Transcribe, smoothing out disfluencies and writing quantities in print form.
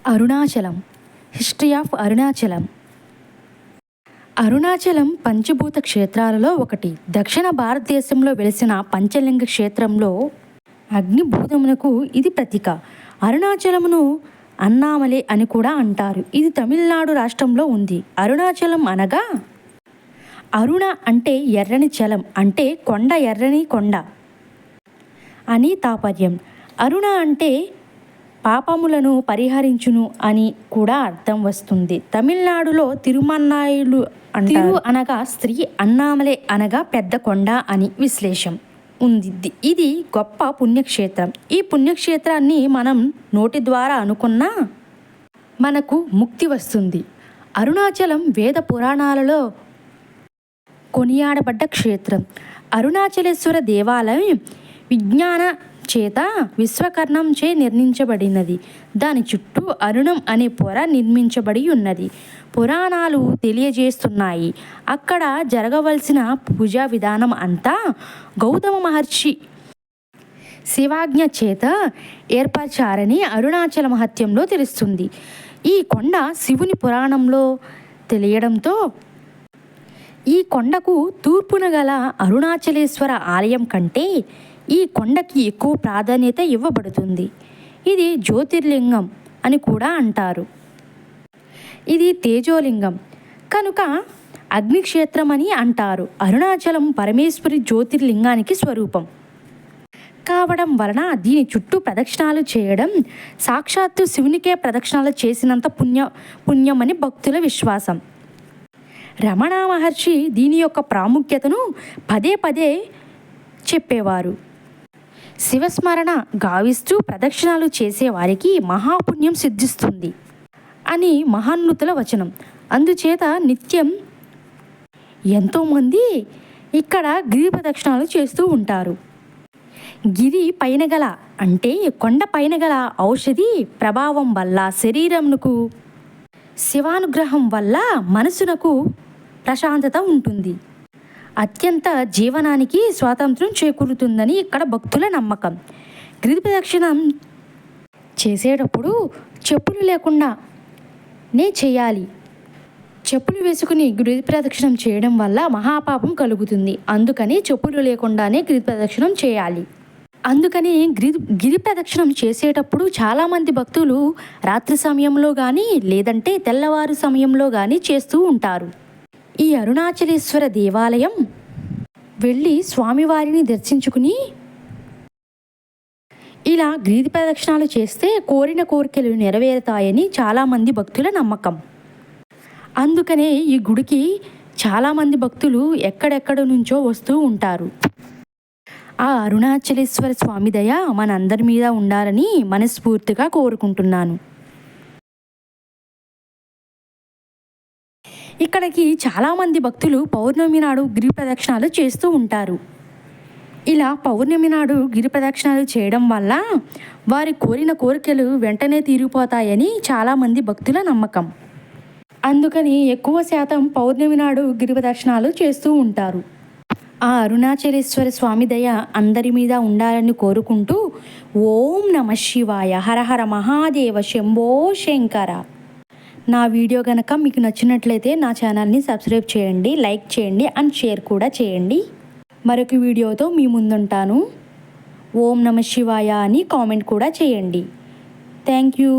Arunachalam. History of Arunachalam. Arunachalam పంచభూత క్షేత్రాలలో ఒకటి. దక్షిణ భారతదేశంలో వెలిసిన పంచలింగ క్షేత్రంలో అగ్నిభూతమునకు ఇది ప్రతీక. అరుణాచలమును అన్నామలై అని కూడా అంటారు. ఇది తమిళనాడు రాష్ట్రంలో ఉంది. అరుణాచలం అనగా అరుణ అంటే ఎర్రని చలం, అంటే కొండ, ఎర్రని కొండ అని తాత్పర్యం. అరుణ అంటే పాపములను పరిహరించును అని కూడా అర్థం వస్తుంది. తమిళనాడులో తిరుమన్నాయులు అంటారు. అనగా స్త్రీ, అన్నామలై అనగా పెద్ద కొండ అని విశ్లేషం ఉంది. ఇది గొప్ప పుణ్యక్షేత్రం. ఈ పుణ్యక్షేత్రాన్ని మనం నోటి ద్వారా అనుకున్నా మనకు ముక్తి వస్తుంది. అరుణాచలం వేద పురాణాలలో కొనియాడబడ్డ క్షేత్రం. అరుణాచలేశ్వర దేవాలయం విజ్ఞాన చేత విశ్వకర్ణం చే నిర్మించబడినది. దాని చుట్టూ అరుణం అనే పొర నిర్మించబడి ఉన్నది. పురాణాలు తెలియజేస్తున్నాయి అక్కడ జరగవలసిన పూజా విధానం అంతా గౌతమ మహర్షి శివాజ్ఞ చేత ఏర్పరచారని అరుణాచల మహత్యంలో తెలుస్తుంది. ఈ కొండ శివుని పురాణంలో తెలియడంతో ఈ కొండకు తూర్పున గల అరుణాచలేశ్వర ఆలయం కంటే ఈ కొండకి ఎక్కువ ప్రాధాన్యత ఇవ్వబడుతుంది. ఇది జ్యోతిర్లింగం అని కూడా అంటారు. ఇది తేజోలింగం కనుక అగ్నిక్షేత్రం అని అంటారు. అరుణాచలం పరమేశ్వరి జ్యోతిర్లింగానికి స్వరూపం కావడం వలన దీని చుట్టూ ప్రదక్షిణాలు చేయడం సాక్షాత్తు శివునికే ప్రదక్షిణాలు చేసినంత పుణ్యమని భక్తుల విశ్వాసం. రమణ మహర్షి దీని యొక్క ప్రాముఖ్యతను పదే పదే చెప్పేవారు. శివస్మరణ గావిస్తూ ప్రదక్షిణాలు చేసేవారికి మహాపుణ్యం సిద్ధిస్తుంది అని మహాన్నుతుల వచనం. అందుచేత నిత్యం ఎంతోమంది ఇక్కడ గిరి ప్రదక్షిణాలు చేస్తూ ఉంటారు. గిరి పైన గల అంటే కొండ పైన గల ఔషధి ప్రభావం వల్ల శరీరమునకు శివానుగ్రహం వల్ల మనసునకు ప్రశాంతత ఉంటుంది. అత్యంత జీవనానికి స్వాతంత్రం చేకూరుతుందని ఇక్కడ భక్తుల నమ్మకం. గిరి ప్రదక్షిణం చేసేటప్పుడు చెప్పులు లేకుండానే చేయాలి. చెప్పులు వేసుకుని గిరి ప్రదక్షిణం చేయడం వల్ల మహాపాపం కలుగుతుంది. అందుకని చెప్పులు లేకుండానే గిరి ప్రదక్షిణం చేయాలి. అందుకని గిరి ప్రదక్షిణం చేసేటప్పుడు చాలామంది భక్తులు రాత్రి సమయంలో కానీ లేదంటే తెల్లవారు సమయంలో కానీ చేస్తూ ఉంటారు. ఈ అరుణాచలేశ్వర దేవాలయం వెళ్ళి స్వామివారిని దర్శించుకుని ఇలా గిరి ప్రదక్షిణాలు చేస్తే కోరిన కోరికలు నెరవేరుతాయని చాలామంది భక్తుల నమ్మకం. అందుకనే ఈ గుడికి చాలామంది భక్తులు ఎక్కడెక్కడ నుంచో వస్తూ ఉంటారు. ఆ అరుణాచలేశ్వర స్వామి దయ మనందరి మీద ఉండాలని మనస్ఫూర్తిగా కోరుకుంటున్నాను. ఇక్కడికి చాలామంది భక్తులు పౌర్ణమి నాడు గిరి ప్రదక్షిణాలు చేస్తూ ఉంటారు. ఇలా పౌర్ణమి నాడు గిరి ప్రదక్షిణాలు చేయడం వల్ల వారి కోరిన కోరికలు వెంటనే తీరిపోతాయని చాలామంది భక్తుల నమ్మకం. అందుకని ఎక్కువ శాతం పౌర్ణమి నాడు గిరి ప్రదక్షిణాలు చేస్తూ ఉంటారు. ఆ అరుణాచలేశ్వర స్వామి దయ అందరి మీద ఉండాలని కోరుకుంటూ ఓం నమః శివాయ, హర హర మహాదేవ, శంభో శంకర. నా వీడియో కనుక మీకు నచ్చినట్లయితే నా ఛానల్ని సబ్స్క్రైబ్ చేయండి, లైక్ చేయండి అండ్ షేర్ కూడా చేయండి. మరొక వీడియోతో మీ ముందుంటాను. ఓం నమః శివాయ అని కామెంట్ కూడా చేయండి. Thank you.